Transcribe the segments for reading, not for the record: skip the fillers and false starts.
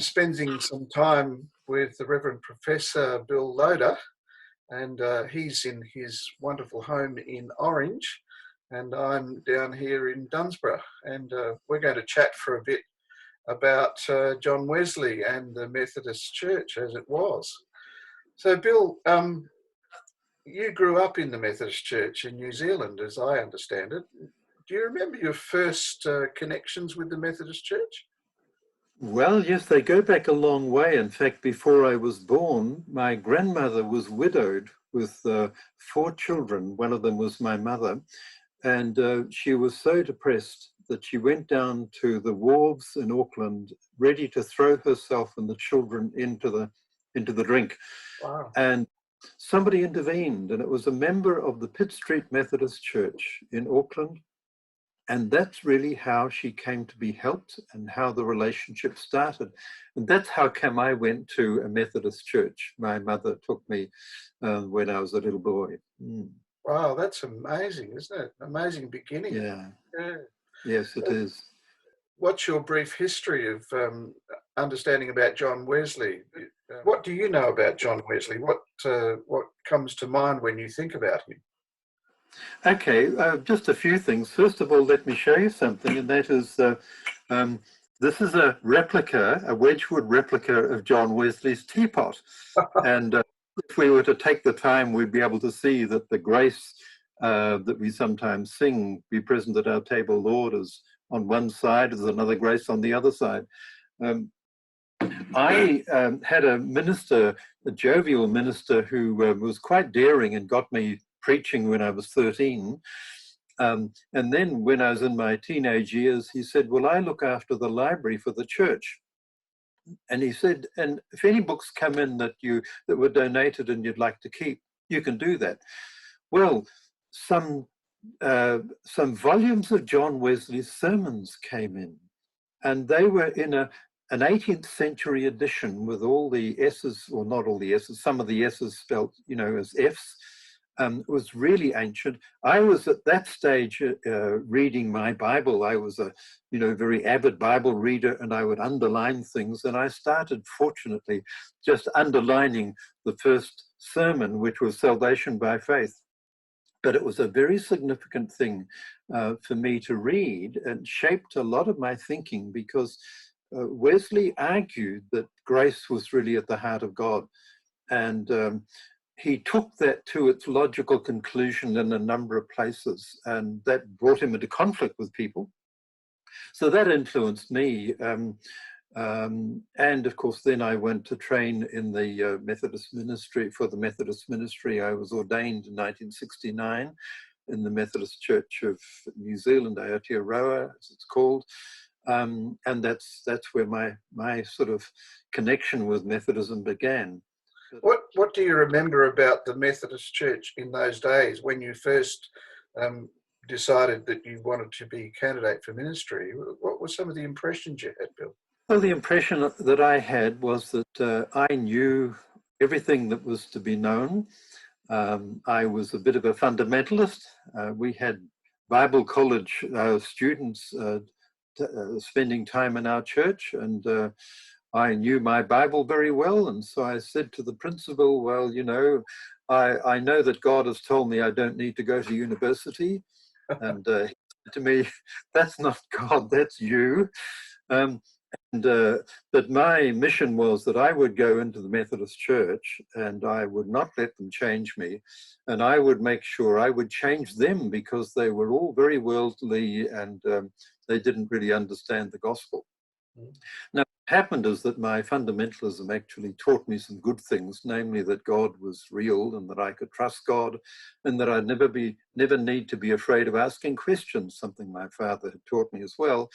spending some time with the Reverend Professor Bill Loader, and he's in his wonderful home in Orange, and I'm down here in Dunsborough, and we're going to chat for a bit about John Wesley and the Methodist Church as it was. So, Bill, you grew up in the Methodist Church in New Zealand, as I understand it. Do you remember your first connections with the Methodist Church? Well, yes, they go back a long way. In fact, before I was born, my grandmother was widowed with 4 children. One of them was my mother. And she was so depressed that she went down to the wharves in Auckland, ready to throw herself and the children into the drink. Wow. And somebody intervened, and it was a member of the Pitt Street Methodist Church in Auckland. And that's really how she came to be helped and how the relationship started. And that's how come I went to a Methodist church. My mother took me when I was a little boy. Wow, that's amazing, isn't it? Amazing beginning. Yeah. Yeah. Yes, it is. What's your brief history of understanding about John Wesley? What do you know about John Wesley? What comes to mind when you think about him? Okay, just a few things. First of all, let me show you something, and that is this is a replica, a Wedgwood replica of John Wesley's teapot. And if we were to take the time, we'd be able to see that the grace that we sometimes sing, "Be present at our table, Lord," is on one side, there's another grace on the other side. I had a minister, a jovial minister, who was quite daring and got me preaching when I was 13. And then when I was in my teenage years, he said, "Well, I look after the library for the church." And he said, "And if any books come in that were donated and you'd like to keep, you can do that." Well, some volumes of John Wesley's sermons came in, and they were in an 18th century edition with all the S's, or not all the S's, some of the S's spelt, as F's. It was really ancient. I was at that stage reading my Bible. I was a, very avid Bible reader, and I would underline things. And I started, fortunately, just underlining the first sermon, which was Salvation by Faith. But it was a very significant thing for me to read, and shaped a lot of my thinking, because Wesley argued that grace was really at the heart of God. And he took that to its logical conclusion in a number of places, and that brought him into conflict with people. So that influenced me. And of course, then I went to train in the Methodist ministry. For the Methodist ministry, I was ordained in 1969 in the Methodist Church of New Zealand, Aotearoa, as it's called. And that's where my sort of connection with Methodism began. What do you remember about the Methodist Church in those days when you first decided that you wanted to be a candidate for ministry? What were some of the impressions you had, Bill? Well, the impression that I had was that I knew everything that was to be known. I was a bit of a fundamentalist. We had Bible college students spending time in our church, and I knew my Bible very well. And so I said to the principal, "Well, I know that God has told me I don't need to go to university." And he said to me, "That's not God, that's you." But my mission was that I would go into the Methodist Church, and I would not let them change me, and I would make sure I would change them, because they were all very worldly, and they didn't really understand the gospel. Now, what happened is that my fundamentalism actually taught me some good things, namely that God was real and that I could trust God, and that I'd never need to be afraid of asking questions, something my father had taught me as well.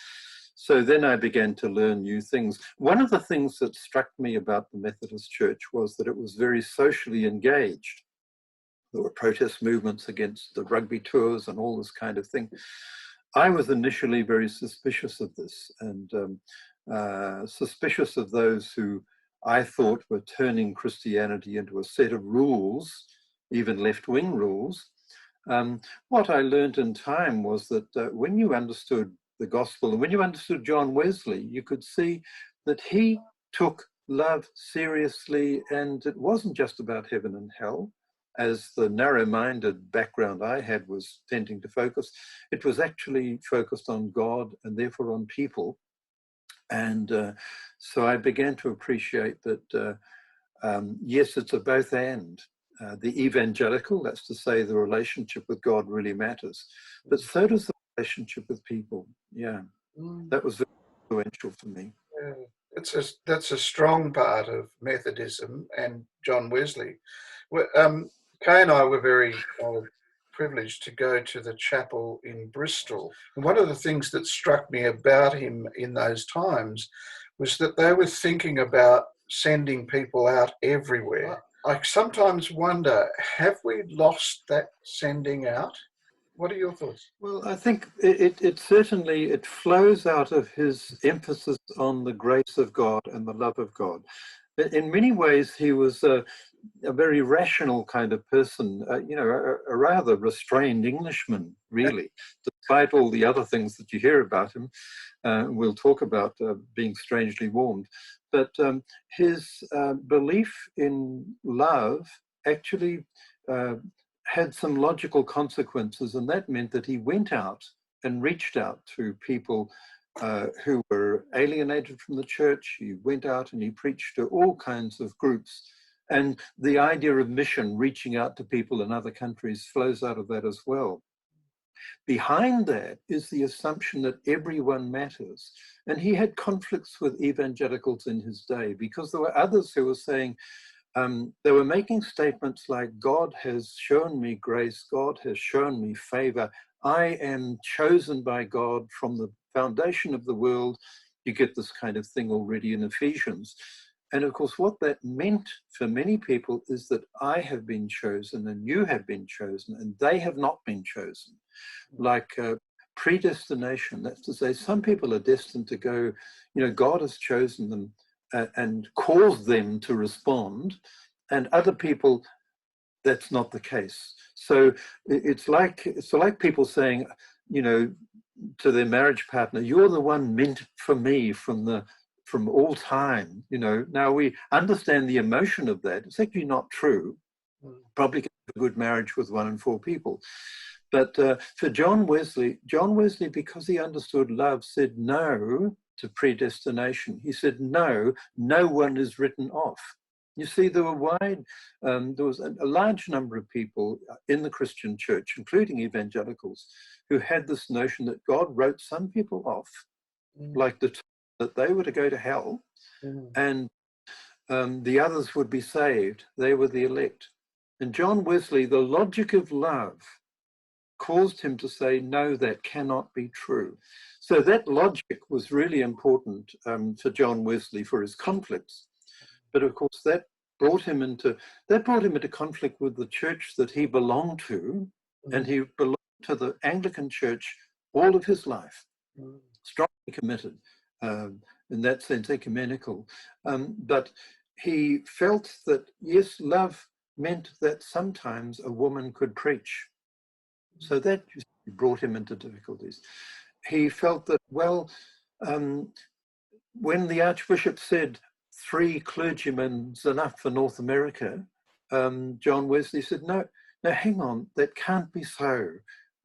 So then I began to learn new things. One of the things that struck me about the Methodist Church was that it was very socially engaged. There were protest movements against the rugby tours and all this kind of thing. I was initially very suspicious of this, and suspicious of those who I thought were turning Christianity into a set of rules, even left-wing rules. What I learned in time was that when you understood the gospel, and when you understood John Wesley, you could see that he took love seriously, and it wasn't just about heaven and hell, as the narrow-minded background I had was tending to focus. It was actually focused on God and therefore on people. And so I began to appreciate that, yes, it's a both and. The evangelical, that's to say the relationship with God really matters, but so does the relationship with people. Yeah, that was very influential for me. Yeah. That's a strong part of Methodism and John Wesley. Kay and I were very privileged to go to the chapel in Bristol. And one of the things that struck me about him in those times was that they were thinking about sending people out everywhere. I sometimes wonder, have we lost that sending out? What are your thoughts? Well, I think it certainly, it flows out of his emphasis on the grace of God and the love of God. In many ways, he was a very rational kind of person, a rather restrained Englishman, really, despite all the other things that you hear about him. We'll talk about being strangely warmed. But his belief in love actually had some logical consequences, and that meant that he went out and reached out to people who were alienated from the church. He went out and he preached to all kinds of groups. And the idea of mission, reaching out to people in other countries, flows out of that as well. Behind that is the assumption that everyone matters. And he had conflicts with evangelicals in his day, because there were others who were saying, they were making statements like, God has shown me grace, God has shown me favor, I am chosen by God from the foundation of the world. You get this kind of thing already in Ephesians. And of course, what that meant for many people is that I have been chosen and you have been chosen and they have not been chosen. Like predestination, that's to say, some people are destined to go, God has chosen them and caused them to respond, and other people, that's not the case. So it's like people saying, to their marriage partner, you're the one meant for me from all time. Now we understand the emotion of that. It's actually not true. Probably can have a good marriage with 1 in 4 people. But for John Wesley, because he understood love, said no to predestination. He said, no one is written off. You see, there was a large number of people in the Christian church, including evangelicals, who had this notion that God wrote some people off, like that they were to go to hell, and the others would be saved. They were the elect. And John Wesley, the logic of love caused him to say, no, that cannot be true. So that logic was really important for John Wesley for his conflicts. But of course, that brought him into conflict with the church that he belonged to, and he belonged to the Anglican Church all of his life, strongly committed, in that sense, ecumenical. But he felt that, yes, love meant that sometimes a woman could preach. So that brought him into difficulties. He felt that, well, when the Archbishop said 3 clergymen's enough for North America, John Wesley said, no, hang on, that can't be so.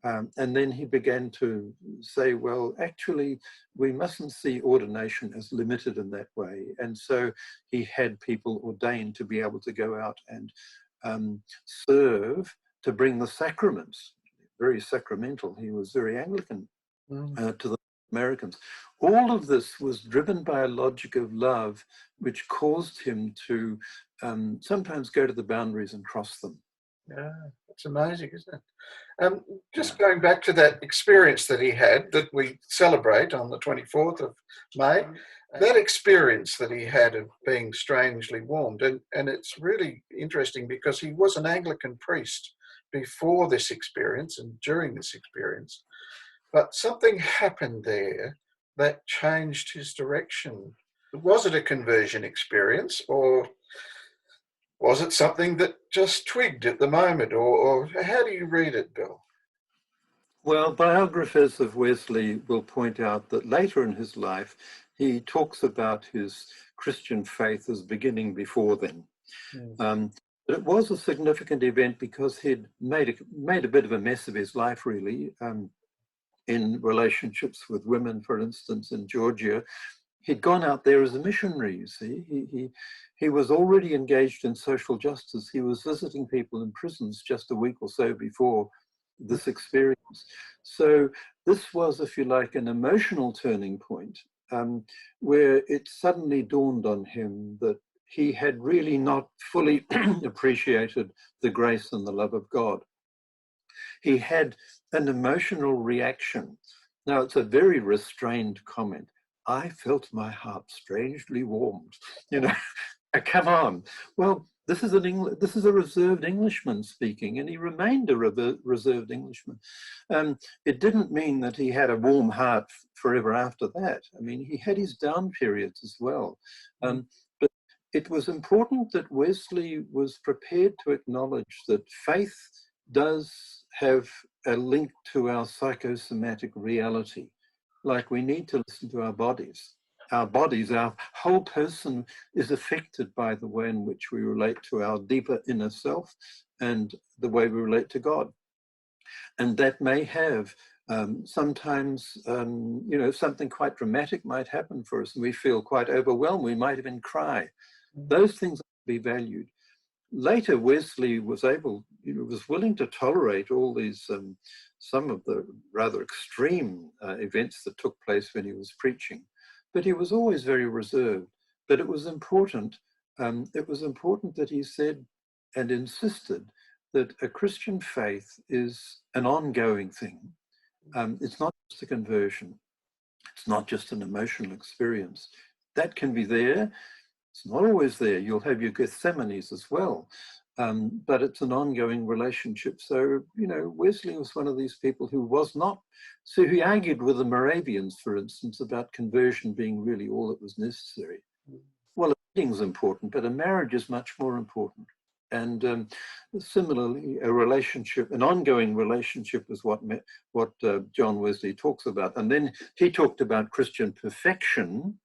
And then he began to say, well, actually, we mustn't see ordination as limited in that way. And so he had people ordained to be able to go out and serve, to bring the sacraments. Very sacramental. He was very Anglican to the Americans. All of this was driven by a logic of love, which caused him to sometimes go to the boundaries and cross them. Yeah, it's amazing, isn't it? Just going back to that experience that he had, that we celebrate on the 24th of May, that experience that he had of being strangely warmed, and it's really interesting because he was an Anglican priest before this experience and during this experience, but something happened there that changed his direction. Was it a conversion experience, or was it something that just twigged at the moment, or how do you read it, Bill? Well, biographers of Wesley will point out that later in his life, he talks about his Christian faith as beginning before then. Mm. But it was a significant event because he'd made a bit of a mess of his life, really, in relationships with women, for instance, in Georgia. He'd gone out there as a missionary, you see. He was already engaged in social justice. He was visiting people in prisons just a week or so before this experience. So this was, if you like, an emotional turning point, where it suddenly dawned on him that he had really not fully appreciated the grace and the love of God. He had an emotional reaction. Now, it's a very restrained comment. I felt my heart strangely warmed. You know, come on. Well, this is a reserved Englishman speaking, and he remained a reserved Englishman. It didn't mean that he had a warm heart forever after that. I mean, he had his down periods as well. But it was important that Wesley was prepared to acknowledge that faith does have a link to our psychosomatic reality. Like, we need to listen to our bodies. Our bodies, our whole person is affected by the way in which we relate to our deeper inner self and the way we relate to God. And that may have sometimes, you know, something quite dramatic might happen for us and we feel quite overwhelmed. We might even cry. Those things are to be valued. Later, Wesley was willing to tolerate all these, some of the rather extreme events that took place when he was preaching, but he was always very reserved. But it was important that he said and insisted that a Christian faith is an ongoing thing. It's not just a conversion. It's not just an emotional experience. That can be there. It's not always there. You'll have your Gethsemanes as well, but it's an ongoing relationship. So, you know, Wesley was one of these people who was not, so he argued with the Moravians, for instance, about conversion being really all that was necessary. Well, a wedding's important, but a marriage is much more important. And similarly, a relationship, an ongoing relationship is what John Wesley talks about. And then he talked about Christian perfection,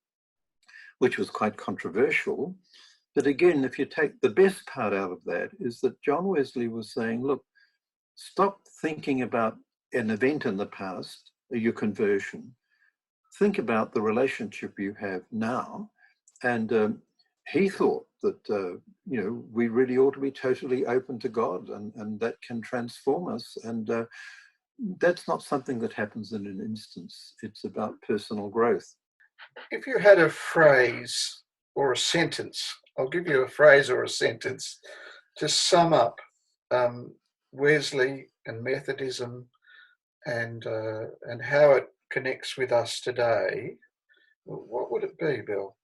which was quite controversial. But again, if you take the best part out of that, is that John Wesley was saying, look, stop thinking about an event in the past, your conversion. Think about the relationship you have now. And he thought that, you know, we really ought to be totally open to God, and that can transform us. And that's not something that happens in an instance. It's about personal growth. If you had a phrase or a sentence, I'll give you a phrase or a sentence to sum up Wesley and Methodism and how it connects with us today, what would it be, Bill?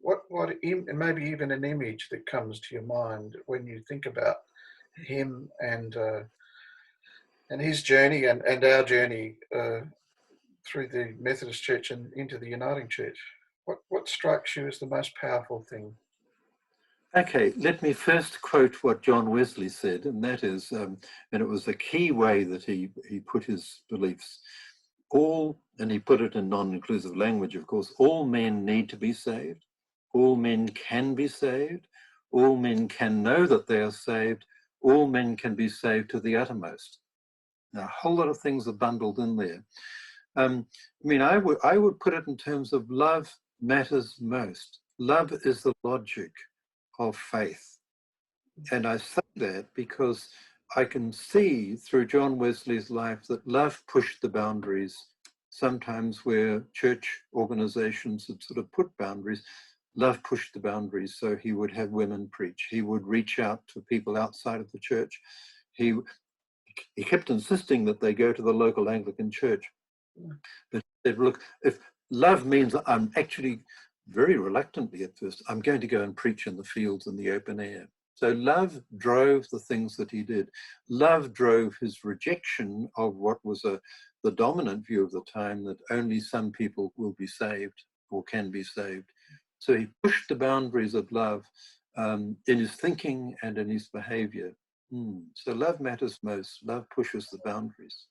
Maybe even an image that comes to your mind when you think about him and his journey and our journey through the Methodist Church and into the Uniting Church. What strikes you as the most powerful thing? Okay, let me first quote what John Wesley said, and that is, and it was a key way that he put his beliefs. And he put it in non-inclusive language, of course, all men need to be saved. All men can be saved. All men can know that they are saved. All men can be saved to the uttermost. Now, a whole lot of things are bundled in there. I mean, I would put it in terms of love matters most. Love is the logic of faith. And I say that because I can see through John Wesley's life that love pushed the boundaries, sometimes where church organizations had sort of put boundaries. Love pushed the boundaries, so he would have women preach. He would reach out to people outside of the church. He kept insisting that they go to the local Anglican church. But he said, look, if love means I'm actually very reluctantly at first, I'm going to go and preach in the fields in the open air. So love drove the things that he did. Love drove his rejection of what was the dominant view of the time, that only some people will be saved or can be saved. So he pushed the boundaries of love in his thinking and in his behavior. So love matters most. Love pushes the boundaries.